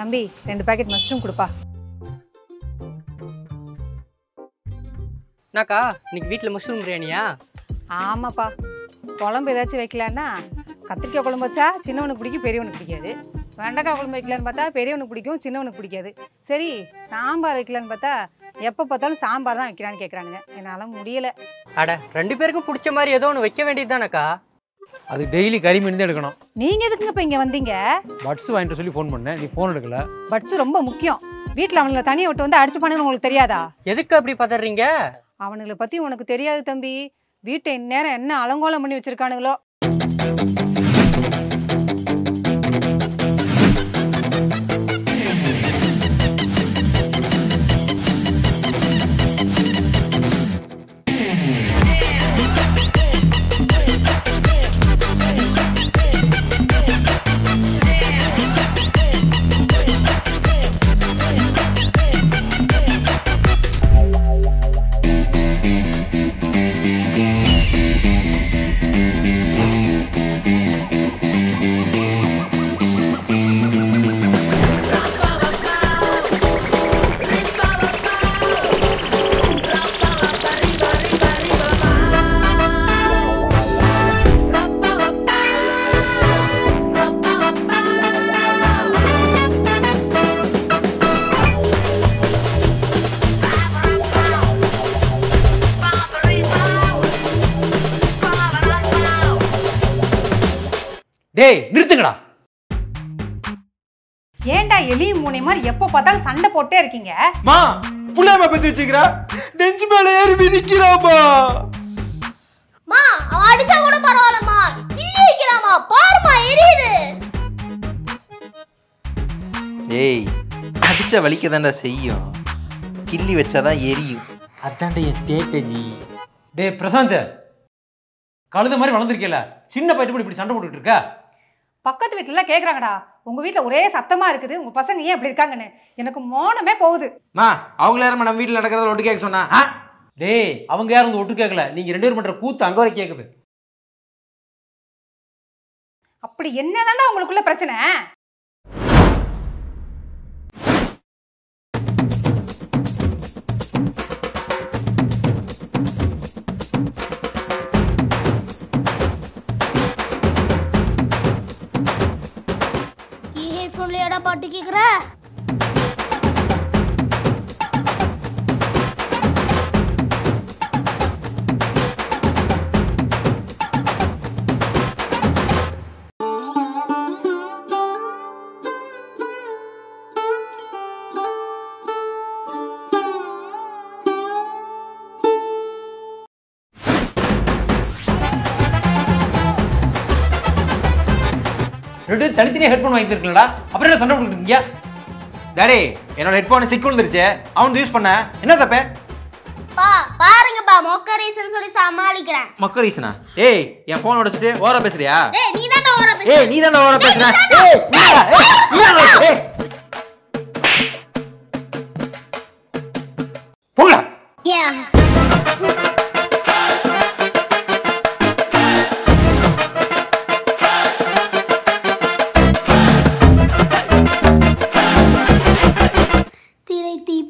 தம்பி 2 packet mushroom கொடுப்பா. என்னக்கா இன்னைக்கு வீட்டில் மஷ்ரூம் பிரியாணியா? ஆமாப்பா. குழம்பு ஏதாச்சும் வைக்கலான்னா கத்திரிக்காய் குழம்பு வச்சா சின்னவனுக்கு பிடிக்கும், பெரியவனுக்கு பிடிக்காது. வெண்டைக்காய் குழம்பு வைக்கலான்னு பார்த்தா பெரியவனுக்கு பிடிக்கும், சின்னவனுக்கு பிடிக்காது. சரி சாம்பார் வைக்கலான்னு பார்த்தா எப்போ பார்த்தாலும் சாம்பார் தான் வைக்கிறான்னு கேட்குறானுங்க. என்னால் முடியலை. அட 2 பேருக்கும் பிடிச்ச மாதிரி ஏதோ ஒன்று வைக்க வேண்டியது தானேக்கா? அது டெய்லி கறி மீன் தான் எடுக்கணும். நீங்கள் எதுக்குங்க இப்போ இங்கே வந்தீங்க? பட்ஸ் வாங்கிட்டு சொல்லி ஃபோன் பண்ணேன், நீ ஃபோன் எடுக்கல. பட்ஸு ரொம்ப முக்கியம். வீட்டில் அவனுங்களை தனியை விட்டு வந்து அடிச்சு பண்ணுன்னு உங்களுக்கு தெரியாதா? எதுக்கு அப்படி பதறீங்க? அவனுங்களை பற்றி உனக்கு தெரியாது தம்பி. வீட்டை இந்நேரம் என்ன அலங்கோலம் பண்ணி வச்சுருக்கானுங்களோ. டேய் நிறுத்துங்கடா. ஏன்டா எலியும் மூனை மாதிரி எப்போ பார்த்தாலும் சண்டை போட்டே இருக்கீங்க? மா புள்ளையம்மா பத்தி வச்சுக்கிறா, நெஞ்சு மேல ஏறி மிதிக்கிறாமா. மா அவ அடிச்சா கூட பரவாயில்லம்மா, கிள்ளி வைக்கிறாமா, பாருமா எரியுது. ஏய் அடிச்சா வலிக்க தாண்டா செய்யும், கிள்ளி வச்சாதான் எரியும். அதான்டா என் ஸ்ட்ராட்டஜி. டேய் பிரசாந்த், கழுத மாதிரி வளர்ந்துருக்கல, சின்ன பையன் இப்படி சண்டை போட்டுட்டு இருக்க. பக்கத்து வீட்டுல கேக்குறாங்கடா, உங்க வீட்டுல ஒரே சத்தமா இருக்குது, உங்க பசங்க ஏன் இப்படி இருக்காங்கன்னு. எனக்கு மோனமே போகுது. மா அவங்கள யாரும் நம்ம வீட்டில் நடக்கிறத ஒட்டு கேட்க சொன்னா? டேய் அவங்க யாரும் வந்து ஒட்டு கேட்கல, நீங்க 2 பேரும் பண்ற கூத்து அங்க வரை கேக்குது. அப்படி என்னதான்டா உங்களுக்குள்ள பிரச்சனை? ஹெட்ஃபோன்லயாடா பாட்டு கேக்குற? ரெண்டு தனித்தனியா ஹெட்ஃபோன் வாங்கி இருக்கலடா, அப்புறம் என்ன சண்டை போட்டுட்டு இருக்கீங்க? டாடி என்னோட ஹெட்ஃபோன் சிக்கு விழுந்துருச்சு, அவன் யூஸ் பண்ண என்ன தப்பே? பாருங்கப்பா மொக்க ரீசன் சொல்லி சமாளிக்கிறேன். மொக்க ரீசனா? ஏய் என் போன் உடைச்சிட்டு ஓர பேசுறியா? டேய் நீ தான்டா ஓர பேசுற. ஏய் நீ தான்டா ஓர பேசுற. போங்கடா.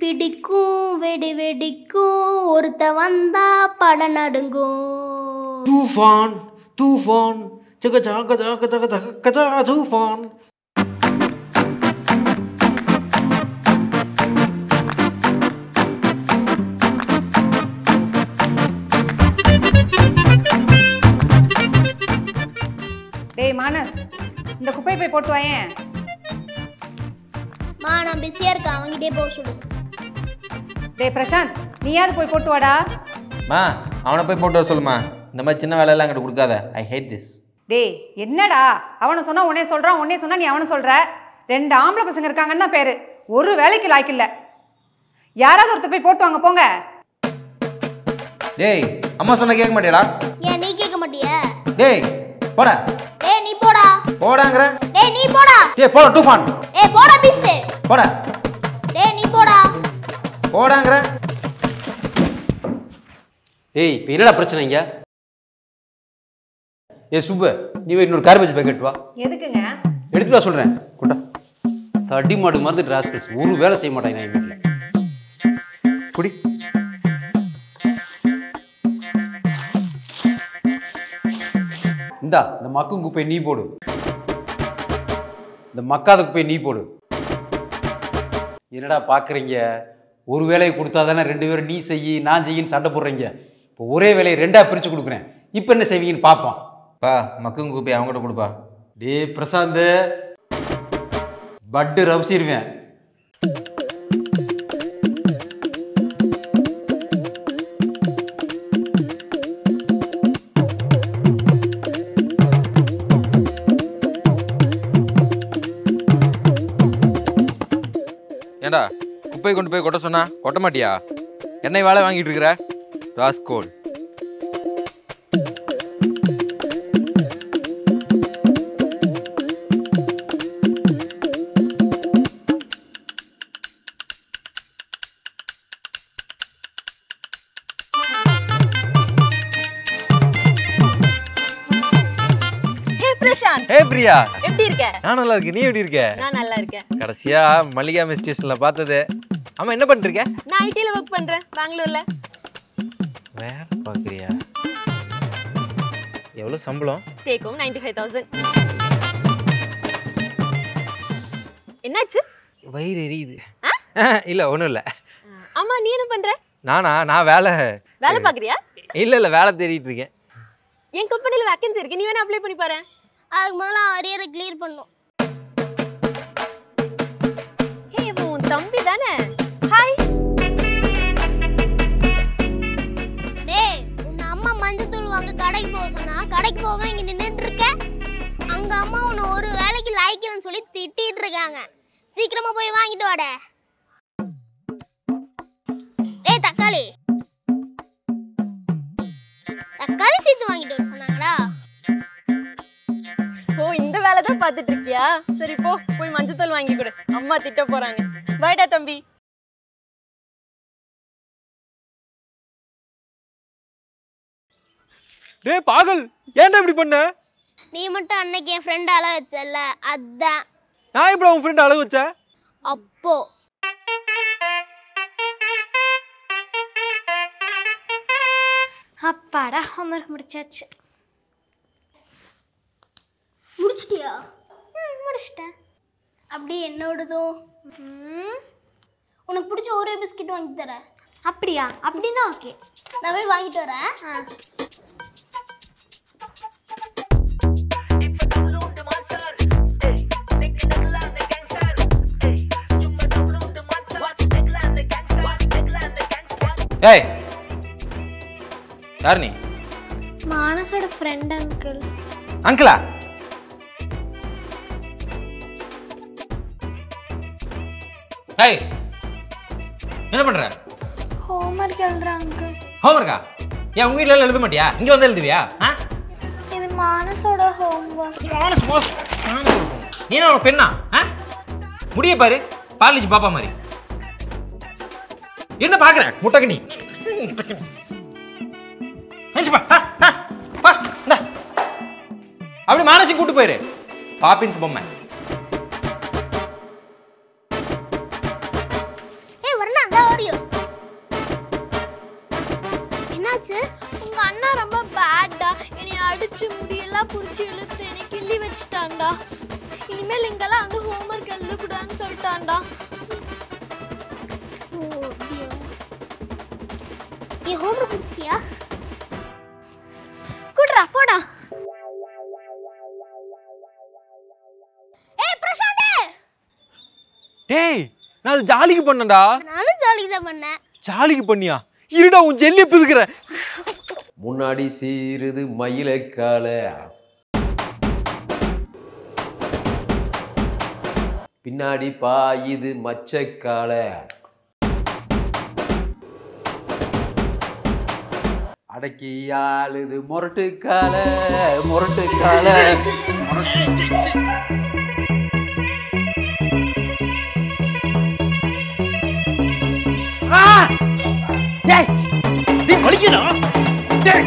பிடிக்கும் வெடி வெடிக்கும் ஒருத்த வந்தா பட நடுங்கும். தூஃபான் தூஃபான் ஜக ஜக ஜக ஜக ஜக ஜக தூஃபான். டேய் மானஸ், இந்த குப்பையை போய் போட்டு வாயேன். மா நான் பிஸியா இருக்கேன், அவங்கிட்டே போக சொல்லு. டேய் பிரசாந்த், நீயாவது போய் போட்டு வாடா. மா அவனை போய் போட்டு வர சொல்லுமா, இந்த மாதிரி சின்ன வேலையெல்லாம் என்கிட்ட கொடுக்காத. ஐ ஹேட் திஸ். டேய் என்னடா, அவனை சொன்னா உன்னே சொல்றான், உன்னே சொன்னா நீ அவனை சொல்ற. 2 ஆம்பளை பசங்க இருக்காங்கன்னு தான் பேரு, ஒரு வேலைக்கு லாய்க்கு இல்ல. யாராவது ஒருத்தர் போய் போட்டு வாங்க போங்க. டேய் அம்மா சொன்ன கேட்க மாட்டியாடா? ஏன் நீ கேட்க மாட்டியா? டேய் போடா. டேய் நீ போடா. போடாங்கற. டேய் நீ போடா. டேய் போடா தூஃபான். ஏய் போடா பீஸ்ட். போடா. டேய் நீ போடா. போடாங்கற. ஏய் இப்போ என்னடா பிரச்சனைங்க? ஏ சுப்பு, நீ இன்னொரு கார்பேஜ் பேக்கெட் வா. எதுக்குங்க? எடுத்துட்டு வா சொல்றேன். கொண்டா. அடி மாடு மாதிரி ராஸ்கல்ஸ் ஒரு வேலை செய்ய மாட்டாங்க என் வீட்டில். குடி. இந்தா இந்த மக்கும் குப்பையை நீ போடு, இந்த மக்காத குப்பையை நீ போடு. என்னடா பார்க்குறீங்க? ஒரு வேலையை கொடுத்தா தானே 2 பேரும் நீ செய்யி நான் செய்யின்னு சண்டை போடுறீங்க. இப்போ ஒரே வேலையை 2ஆ பிரித்து கொடுக்குறேன். இப்போ என்ன செய்வீங்கன்னு பார்ப்போம். பா மக்கும் குப்பை அவங்ககிட்ட கொடுப்பா. டே பிரசாந்த், பட்டு ரவுசிடுவேன். ஏண்டா குப்பை கொண்டு போய் கொட்ட சொன்னா கொட்ட மாட்டியா? என்னை வேலை வாங்கிட்டு இருக்கிற ராஸ்கோல். ஹே பிரியா, எப்படி இருக்க? நான் நல்லா இருக்கேன். நீ எப்படி இருக்க? நான் நல்லா இருக்கேன். கடைசியா மல்லிகா மெஸ் ஸ்டேஷன்ல பார்த்தது. ஆமா, என்ன பண்ணிட்டு இருக்க? நான் ஐடில ஒர்க் பண்றேன் பெங்களூர்ல. வேற பாக்குறியா? எவ்வளவு சம்பளம்? டேக்கும் 95,000. என்னாச்சு? வயிறு எரியுது. இல்ல ஒண்ணும் இல்ல. ஆமா, நீ என்ன பண்ற? நான் வேலை பாக்குறியா? இல்ல வேலை தேடிட்டு இருக்கேன். என் கம்பெனில வேகன்சி இருக்கு, நீ வேணா அப்ளை பண்ணி பாரு. அதுக்கு முதல்ல அரியரை கிளியர் பண்ணும். ஹே, உன் தம்பி தானே? ஹாய். டேய், உன் அம்மா மஞ்சத்தூள் வாங்க கடைக்கு போக சொன்னா கடைக்கு போக இங்க நின்னுட்டு இருக்க. அங்க அம்மா உன்னை ஒரு வேலைக்கு லாய்க்கலன்னு சொல்லி திட்டிட்டு இருக்காங்க. சீக்கிரமா போய் வாங்கிட்டு வாடே. டேய் தக்காளி சீத்து வாங்கிட்டு வர சொன்னாங்கடா. ஓ, இந்த வேலை தான் பார்த்துட்டு இருக்கியா? சரி போ, போய் மஞ்சத்தூள் வாங்கி கொடு, அம்மா திட்ட போறாங்க. பாய்டா தம்பி. டேய் பாகல், ஏன்டா இப்படி பண்ண? நீ மட்டும் அன்னைக்கு என் ஃப்ரெண்ட் அள வச்சல, அதான். நான் எப்படி உன் ஃப்ரெண்ட் அளவு வச்ச? அப்போ அப்பாடா ஹோம்வொர்க் முடிச்சாச்சு. முடிச்சிட்டியா? முடிச்சிட்டேன். அப்படியே என்னோடதும் உனக்கு பிடிச்ச ஒரே பிஸ்கட் வாங்கி தரேன். அப்படியா? அப்படின்னா ஓகே, நான் போய் வாங்கிட்டு வரேன். ஏய் யார் நீ? மானசோட ஃப்ரெண்ட் அங்கிள். அங்கிளா? ஏய் என்ன பண்ற? ஹோம்வொர்க் எழுதுறேன் அங்கிள். ஹோம்வொர்க்கா? ஏன் உங்க வீட்ல எழுத மாட்டியா? இங்க வந்து எழுதுவியா? இது மானசோட ஹோம்வொர்க். நீ என்ன உனக்கு பெண்ணா? முடிய பாரு, பாலிஜ் பாப்பா மாதிரி. என்ன பாக்குற முட்டக்கு நீ? அப்படி மானசி கூட்டு போயிரு. பாப்பின்ஸ் பொம்மை. ஏய் வரணா, அந்த ஓரியோ. என்னாச்சு? உங்க அண்ணா ரொம்ப பேட்டா. என்னை அடிச்சு முடியெல்லாம் புடிச்சு இழுத்து என்னை கிள்ளி வச்சுட்டான்டா. இனிமேல் இங்கெல்லாம் அங்க ஹோம்வொர்க் எழுதக்கூடாதுன்னு சொல்லிட்டான்டா. நீ ஹோம்வொர்க் முடிச்சிட்டியா? குட்ரா போடா. ஏய் பிரசாந்த், டேய் நான் அது ஜாலிக்கு பண்ணேன்டா. நானும் ஜாலிக்கு தான் பண்ணேன். ஜாலிக்கு பண்ணியா? இருடா உன் ஜெல்லி பிதுக்குறேன். முன்னாடி சீருது மயிலக்கால, பின்னாடி பாயுது மச்சக்கால, அடக்கி ஆளுது முரட்டுக்கால முரட்டுக்கால. டேய் நீ வலிக்கடா. டேய்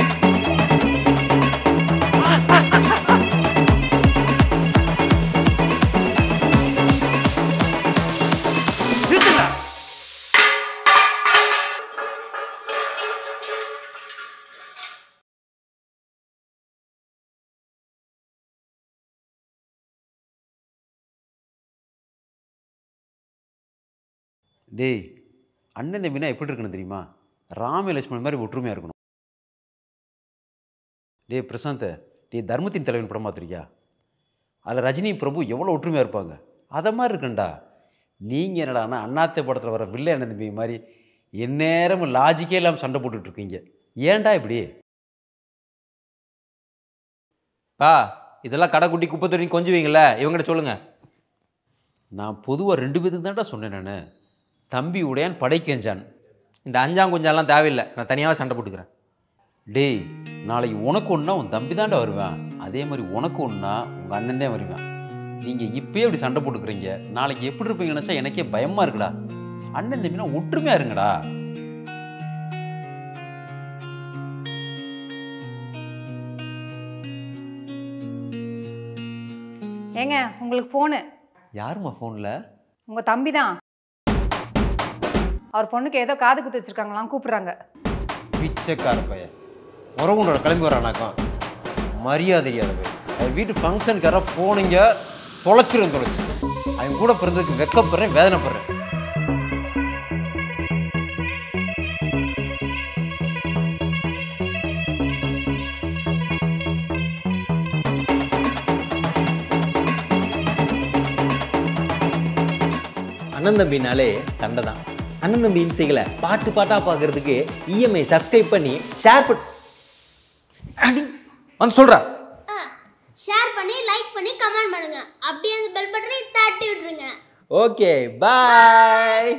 டேய், அண்ணன் தம்பினா எப்படி இருக்கணும் தெரியுமா? ராம லட்சுமணன் மாதிரி ஒற்றுமையாக இருக்கணும். டேய் பிரசாந்த், டேய் தர்மத்தின் தலைவன் படம் பார்த்துருக்கியா? அதில் ரஜினி பிரபு எவ்வளோ ஒற்றுமையாக இருப்பாங்க, அதை மாதிரி இருக்கண்டா. நீங்கள் என்னடானா அண்ணாத்தை படத்தில் வர வில்லை அண்ணன் தம்பி மாதிரி எந்நேரமும் லாஜிக்கே இல்லாமல் சண்டை போட்டுட்ருக்கீங்க. ஏன்டா இப்படி? பா இதெல்லாம் கடைக்குட்டி குப்பை தொட்டி கொஞ்சுவீங்கள, இவங்ககிட்ட சொல்லுங்க. நான் பொதுவாக 2 பேத்துக்கு தான்டா சொன்னேன். நான் தம்பி உடையான் படைக்கஞ்சான். இந்த அஞ்சாம் கொஞ்சம்லாம் தேவையில்லை, நான் தனியாகவே சண்டை போட்டுக்கிறேன். டேய், நாளைக்கு உனக்கு ஒன்றா உன் தம்பி தாண்டா வருவேன், அதே மாதிரி உனக்கு ஒன்றா உங்கள் அண்ணன் தான் வருவேன். நீங்கள் இப்போயே இப்படி சண்டை போட்டுக்கிறீங்க, நாளைக்கு எப்படி இருப்பீங்கன்னு நினச்சா எனக்கே பயமாக இருக்குடா. அண்ணன் தம்பினா ஒற்றுமையாக இருங்கடா. ஏங்க உங்களுக்கு ஃபோனு. யாரும்மா ஃபோனில்? உங்கள் தம்பி தான். அவர் பொண்ணுக்கு ஏதோ காது குத்து வச்சுருக்காங்களாம், கூப்பிட்றாங்க. பிச்சைக்கார பையன் உறவுங்களோட கிளம்பி வரானாக்கா மரியாதை தெரியாத போய் அது வீட்டு ஃபங்க்ஷனுக்கார போனீங்க தொலைச்சி அவன் கூட பிறந்ததுக்கு வெக்கப்படுறேன், வேதனைப்படுறேன். அண்ணன் தம்பினாலே சண்டை தான். அண்ணன் தம்பி இன்சைகளை பாட்டு பாட்டாக பார்க்கறதுக்கு இஎம்ஐ சப்ஸ்கிரைப் பண்ணி ஷேர் வந்து சொல்கிறேன். ஷேர் பண்ணி லைக் பண்ணி கமெண்ட் பண்ணுங்க. அப்படியே அந்த பெல் பட்டனை தட்டி விட்டுருங்க. Okay bye.